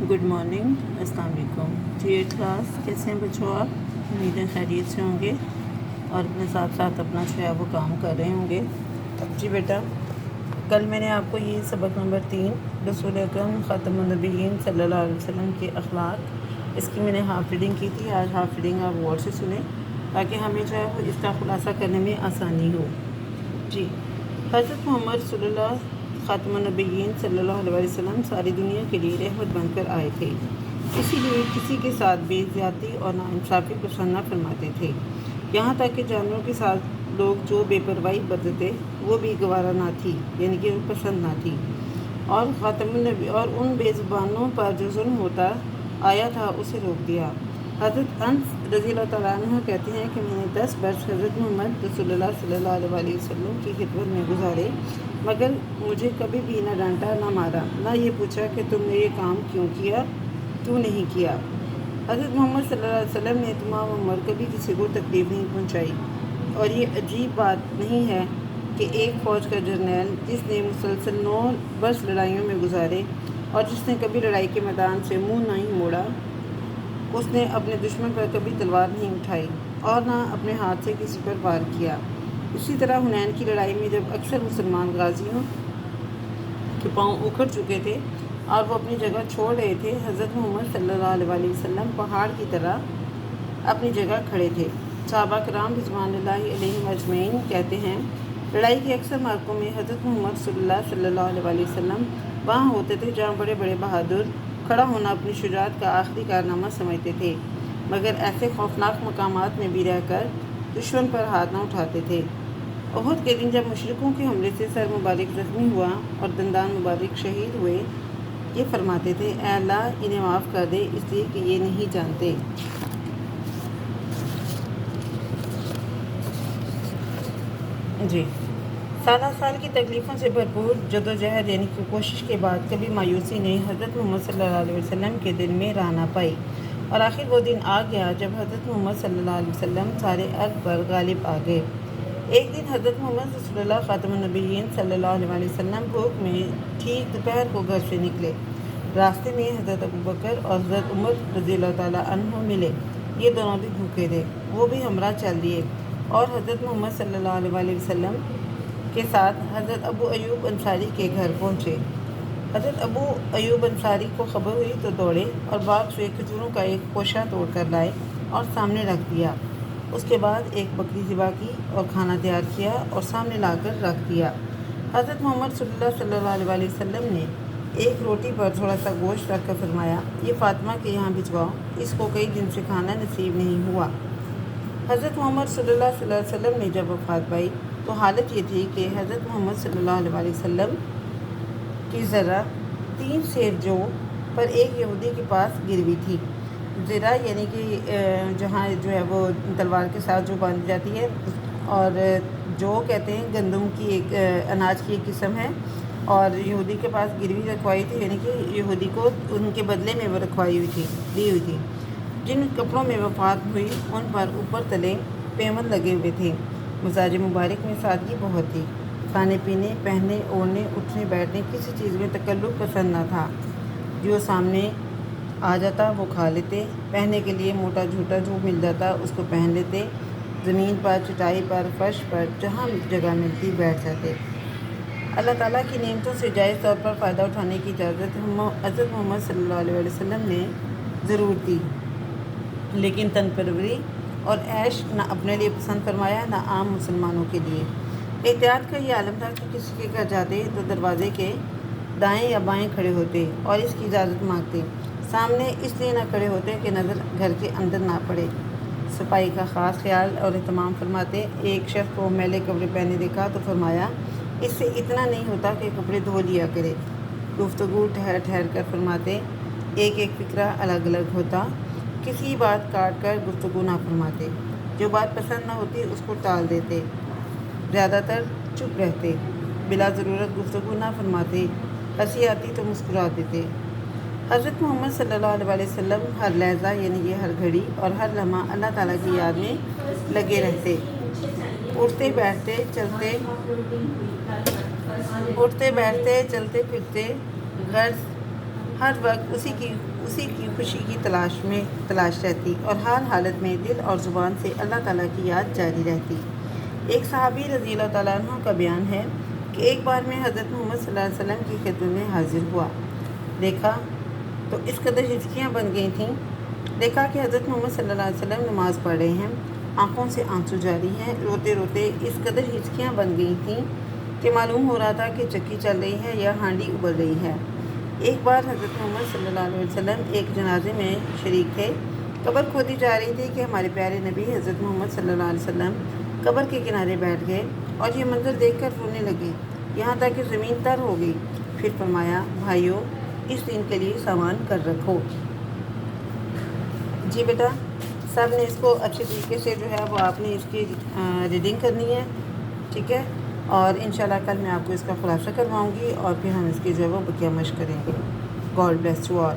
Good morning, अस्सलाम वालेकुम जी। 8th class, कैसे हैं बच्चों आप? उम्मीद है खैरियत से होंगे और अपने साथ साथ अपना जो है वो काम कर रहे होंगे। जी बेटा, कल मैंने आपको ये सबक नंबर 3 रसूल अकरम ख़ातमुन नबिय्यीन सल्लल्लाहु अलैहि वसल्लम के अखलाक, इसकी मैंने हाफ़ रीडिंग की थी। आज हाफ़ रीडिंग आप गौर से सुने ताकि हमें जो है वो इसका खुलासा करने में आसानी हो। जी, हज़रत मोहम्मद सल्लल्लाहु ख़ातमुन नबिय्यीन सल्लल्लाहु अलैहि वसल्लम सारी दुनिया के लिए रहमत बनकर आए थे, इसीलिए किसी के साथ बेइज्जती और नाइंसाफ़ी पसंद न फरमाते थे। यहाँ तक कि जानवरों के साथ लोग जो बेपरवाही बरतते वो भी गवारा ना थी, यानी कि पसंद ना थी। और ख़ातमुन नबी और उन बेज़ुबानों पर जो जुल्म होता आया था उसे रोक दिया। हज़रत अनस रज़ियल्लाहु तआला अन्हु कहते हैं कि मैंने 10 वर्ष हज़रत मोहम्मद रसूलुल्लाह सल्लल्लाहु अलैहि वसल्लम की खिदमत में गुजारे, मगर मुझे कभी भी न डांटा न मारा, न ये पूछा कि तुमने ये काम क्यों नहीं किया। हज़रत मोहम्मद सल्लल्लाहु अलैहि वसल्लम ने तमाम उम्र कभी किसी को तकलीफ़ नहीं पहुँचाई। और ये अजीब बात नहीं है कि एक फ़ौज का जर्नल जिसने मुसलसल 9 वर्ष लड़ाइयों में गुजारे और जिसने कभी लड़ाई के मैदान से मुँह नहीं मोड़ा, उसने अपने दुश्मन पर कभी तलवार नहीं उठाई और ना अपने हाथ से किसी पर वार किया। इसी तरह हुनैन की लड़ाई में जब अक्सर मुसलमान गाजियों के पांव उखड़ चुके थे और वो अपनी जगह छोड़ रहे थे, हज़रत मोहम्मद सल्लल्लाहु अलैहि वसल्लम पहाड़ की तरह अपनी जगह खड़े थे। सहाबा किराम रिज़वानुल्लाहि अलैहिम अजमईन कहते हैं, लड़ाई के अक्सर मार्कों में हज़रत मोहम्मद सल्लल्लाहु अलैहि वसल्लम वहाँ होते थे जहाँ बड़े बड़े बहादुर खड़ा होना अपनी शुजाअत का आखिरी कारनामा समझते थे, मगर ऐसे खौफनाक मकामात में भी रहकर दुश्मन पर हाथ न उठाते थे। उहद के दिन जब मुशरिकों के हमले से सर मुबारक ज़ख्मी हुआ और दंदान मुबारक शहीद हुए, ये फरमाते थे, ऐ अल्लाह इन्हें माफ़ कर दे, इसलिए कि ये नहीं जानते। जी, साल की तकलीफ़ों से भरपूर जदोजहद यानी कि कोशिश के बाद कभी मायूसी ने हज़रत मोहम्मद सल्लल्लाहु अलैहि वसल्लम के दिल में राह ना पाई और आखिर वो दिन आ गया जब हज़रत मोहम्मद सल्लल्लाहु अलैहि वसल्लम सारे अर्ज़ पर गालिब आ गए। एक दिन हज़रत मोहम्मद रसूलुल्लाह ख़ातमुन नबिय्यीन सल्लल्लाहु अलैहि वसल्लम भूख में ठीक दोपहर को घर से निकले। रास्ते में हज़रत अबू बकर और हज़रत उमर रज़ियल्लाहु तआला अन्हु मिले। ये दोनों भी भूखे थे, वो भी हमरा चल दिए और हज़रत मोहम्मद सल्लल्लाहु अलैहि वसल्लम के साथ हज़रत अबू अयूब अंसारी के घर पहुँचे। हज़रत अबू अयूब अंसारी को खबर हुई तो दौड़े और बाग से खजूरों का एक खोशा तोड़ कर लाए और सामने रख दिया। उसके बाद एक बकरी ज़िबा की और खाना तैयार किया और सामने लाकर रख दिया। हज़रत मोहम्मद सल्लल्लाहु अलैहि वसल्लम ने एक रोटी पर थोड़ा सा गोश्त रख कर फरमाया, ये फ़ातिमा के यहाँ भिजवाओ, इसको कई दिन से खाना नसीब नहीं हुआ। हज़रत मोहम्मद सल्लल्लाहु अलैहि वसल्लम ने जब वफ़ात पाई तो हालत ये थी कि हज़रत मोहम्मद सल्लल्लाहु अलैहि वसल्लम की ज़रा 3 सेर जो पर एक यहूदी के पास गिरवी थी। ज़रा यानी कि जहाँ जो है वो तलवार के साथ जो बांधी जाती है, और जो कहते हैं गंदम की एक अनाज की एक किस्म है, और यहूदी के पास गिरवी रखवाई थी, यानी कि यहूदी को उनके बदले में वो रखवाई हुई थी, दी हुई थी। जिन कपड़ों में वफ़ात हुई उन पर ऊपर तले पेमन लगे हुए थे। मज़ाज मुबारक में सादगी बहुत थी। खाने पीने, पहनने, ओढ़ने, उठने बैठने किसी चीज़ में तकल्लुफ़ पसंद न था। जो सामने आ जाता वो खा लेते, पहनने के लिए मोटा झूठा जो मिल जाता उसको पहन लेते, ज़मीन पर, चटाई पर, फर्श पर जहाँ जगह मिलती बैठ जाते। अल्लाह ताला की नेमतों से जायज़ तौर पर फ़ायदा उठाने की इजाज़त हज़रत मोहम्मद सल्लल्लाहु अलैहि वसल्लम ने ज़रूर दी, लेकिन तनपरवरी और ऐश न अपने लिए पसंद फरमाया न आम मुसलमानों के लिए। एहतियात का ये आलम था कि किसी के घर जाते तो दरवाज़े के दाएं या बाएं खड़े होते और इसकी इजाज़त मांगते। सामने इसलिए न खड़े होते कि नज़र घर के अंदर ना पड़े। सफाई का ख़ास ख्याल और एहतमाम फरमाते। एक शख्स को मैले कपड़े पहने देखा तो फरमाया, इससे इतना नहीं होता कि कपड़े धो लिया करे। गुफ्तगू ठहर ठहर कर फरमाते, एक एक फ़िक्रा अलग अलग होता। किसी बात काट कर गुफ्तगू ना फरमाते। जो बात पसंद ना होती उसको टाल देते। ज़्यादातर चुप रहते। बिला ज़रूरत गुफ्तगू ना फरमाते। हंसी आती तो मुस्कुरा देते। हज़रत मोहम्मद सल्लल्लाहु अलैहि वसल्लम हर लहज़ा यानी कि हर घड़ी और हर लम्हा अल्लाह ताला की याद में लगे रहते। उठते बैठते चलते फिरते घर ہر وقت اسی کی خوشی کی تلاش رہتی اور ہر حالت میں دل اور زبان سے اللہ تعالیٰ کی یاد جاری رہتی۔ ایک صحابی رضی اللہ تعالیٰ عنہ کا بیان ہے کہ ایک بار میں حضرت محمد صلی اللہ علیہ وسلم کی خدمت میں حاضر ہوا۔ دیکھا تو اس قدر ہچکیاں بن گئی تھیں۔ دیکھا کہ حضرت محمد صلی اللہ علیہ وسلم نماز پڑھ رہے ہیں، آنکھوں سے آنسو جاری ہیں، روتے روتے اس قدر ہچکیاں بن گئی تھیں کہ معلوم ہو رہا تھا کہ چکی چل رہی ہے یا ہانڈی ابل رہی ہے۔ ایک بار حضرت محمد صلی اللہ علیہ وسلم ایک جنازے میں شریک تھے۔ قبر کھودی جا رہی تھی کہ ہمارے پیارے نبی حضرت محمد صلی اللہ علیہ وسلم قبر کے کنارے بیٹھ گئے اور یہ منظر دیکھ کر رونے لگے، یہاں تک کہ زمین تر ہو گئی۔ پھر فرمایا، بھائیو، اس دن کے لیے سامان کر رکھو۔ جی بیٹا، سب نے اس کو اچھے طریقے سے جو ہے وہ آپ نے اس کی ریڈنگ کرنی ہے، ٹھیک ہے؟ اور انشاءاللہ کل میں آپ کو اس کا خلاصہ کرواؤں گی اور پھر ہم اس کی جو ہے وہ بقیہ مشق کریں گے۔ God bless you all.